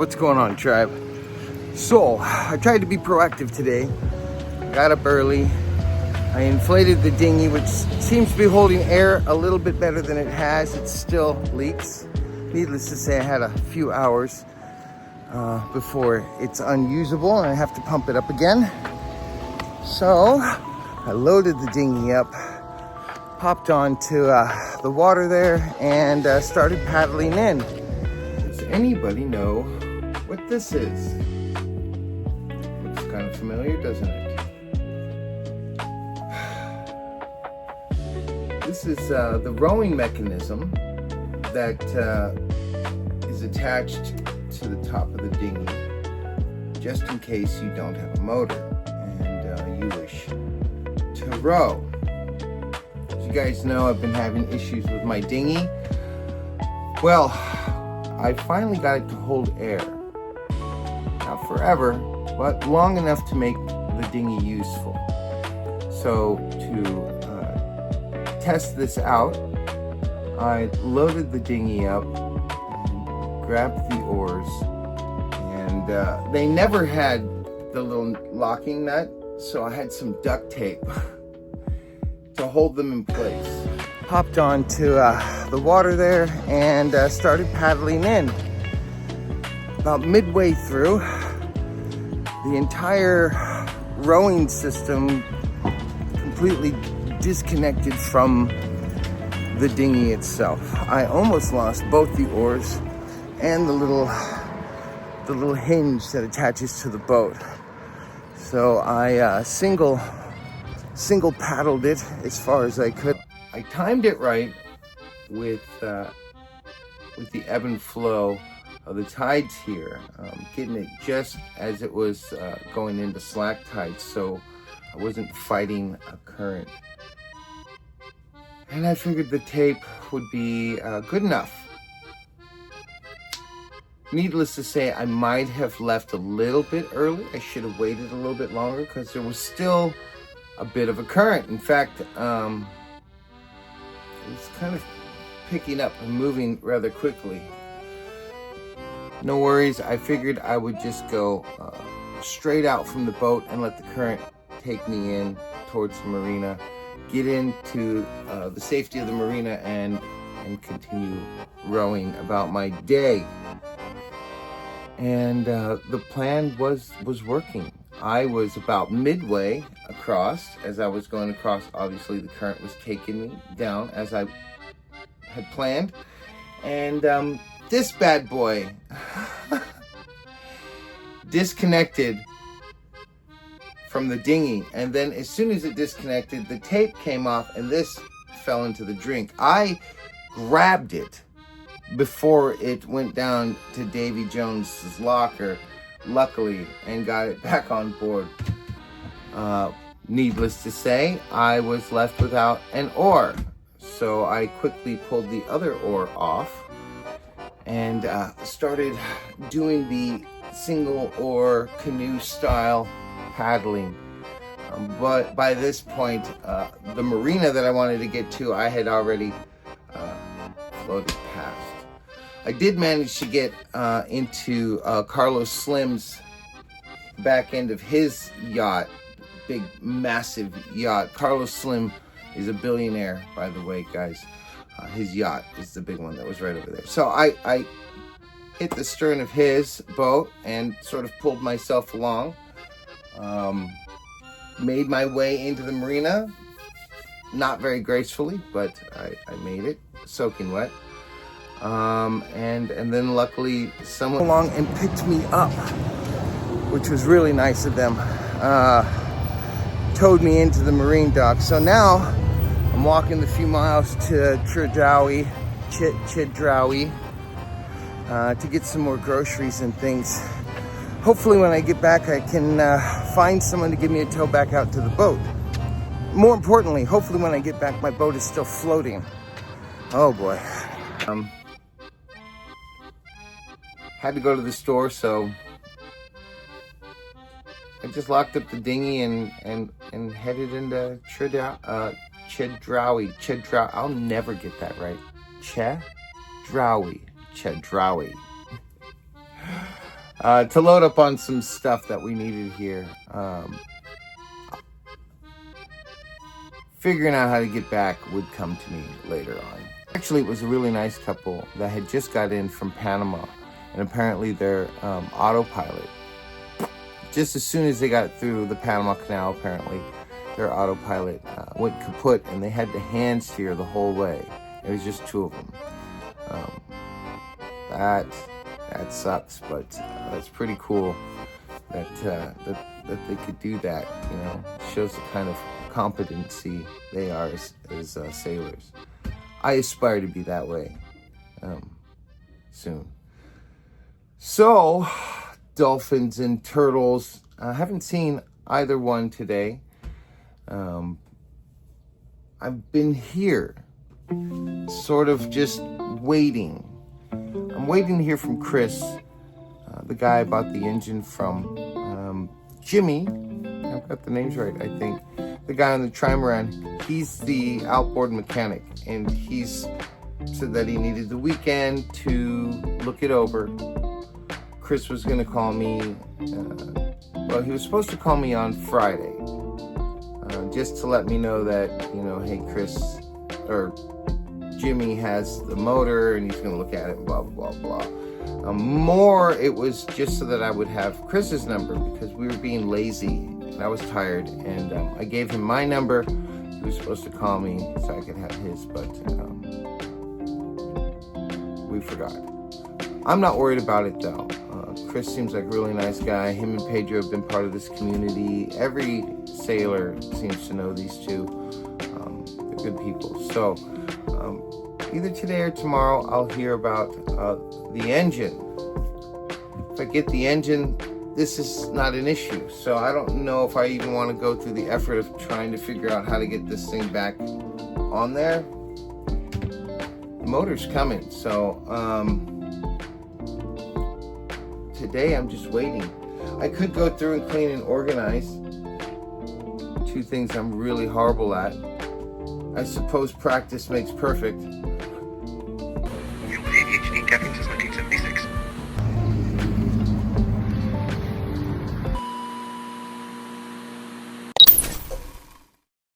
What's going on, tribe? So, I tried to be proactive today. Got up early. I inflated the dinghy, which seems to be holding air a little bit better than it has. It still leaks. Needless to say, I had a few hours before it's unusable and I have to pump it up again. So, I loaded the dinghy up, hopped onto the water there, and started paddling in. Does anybody know what this is? Looks kind of familiar, doesn't it? This is the rowing mechanism that is attached to the top of the dinghy, just in case you don't have a motor and you wish to row. As you guys know, I've been having issues with my dinghy. Well, I finally got it to hold air. Not forever, but long enough to make the dinghy useful. So to test this out, I loaded the dinghy up, and grabbed the oars, and they never had the little locking nut, so I had some duct tape to hold them in place. Hopped onto the water there and started paddling in. About midway through, the entire rowing system completely disconnected from the dinghy itself. I almost lost both the oars and the little hinge that attaches to the boat. So I single paddled it as far as I could. I timed it right with the ebb and flow of the tides here, getting it just as it was going into slack tide, so I wasn't fighting a current. And I figured the tape would be good enough. Needless to say, I might have left a little bit early. I should have waited a little bit longer because there was still a bit of a current. In fact, it was kind of picking up and moving rather quickly. No worries, I figured I would just go straight out from the boat and let the current take me in towards the marina, get into the safety of the marina, and continue rowing about my day. And the plan was working. I was about midway across. As I was going across, obviously the current was taking me down as I had planned. And this bad boy disconnected from the dinghy. And then as soon as it disconnected, the tape came off and this fell into the drink. I grabbed it before it went down to Davy Jones's locker, luckily, and got it back on board. Needless to say, I was left without an oar. So I quickly pulled the other oar off and started doing the single oar canoe style paddling. But by this point, the marina that I wanted to get to, I had already floated past. I did manage to get into Carlos Slim's back end of his yacht, big, massive yacht. Carlos Slim is a billionaire, by the way, guys. His yacht is the big one that was right over there. So I hit the stern of his boat and sort of pulled myself along. Made my way into the marina, not very gracefully, but I made it, soaking wet. And then luckily someone along and picked me up, which was really nice of them. Towed me into the marine dock. So now I'm walking the few miles to Chedraui, to get some more groceries and things. Hopefully when I get back, I can find someone to give me a tow back out to the boat. More importantly, hopefully when I get back, my boat is still floating. Oh boy. Had to go to the store, so I just locked up the dinghy and headed into Chedraui. I'll never get that right. Chedraui. to load up on some stuff that we needed here. Figuring out how to get back would come to me later on. Actually, it was a really nice couple that had just got in from Panama, and apparently their autopilot, just as soon as they got through the Panama Canal, apparently their autopilot went kaput, and they had to hand steer the whole way. It was just two of them. That sucks, but that's pretty cool that they could do that. You know, shows the kind of competency they are as sailors. I aspire to be that way soon. So, dolphins and turtles. I haven't seen either one today. I've been here, sort of just waiting. I'm waiting to hear from Chris, the guy I bought the engine from. Jimmy, I've got the names right, I think. The guy on the trimaran, he's the outboard mechanic, and he's said that he needed the weekend to look it over. Chris was going to call me, well, he was supposed to call me on Friday, just to let me know that, you know, hey, Chris, or Jimmy has the motor, and he's going to look at it, and blah, blah, blah, blah. More, it was just so that I would have Chris's number, because we were being lazy, and I was tired, and I gave him my number. He was supposed to call me so I could have his, but we forgot. I'm not worried about it, though. Chris seems like a really nice guy. Him and Pedro have been part of this community. Every sailor seems to know these two. They're good people. So, either today or tomorrow, I'll hear about the engine. If I get the engine, this is not an issue. So I don't know if I even want to go through the effort of trying to figure out how to get this thing back on there. The motor's coming. So today I'm just waiting. I could go through and clean and organize. Two things I'm really horrible at. I suppose practice makes perfect. Your ADHD caffeine since 1976.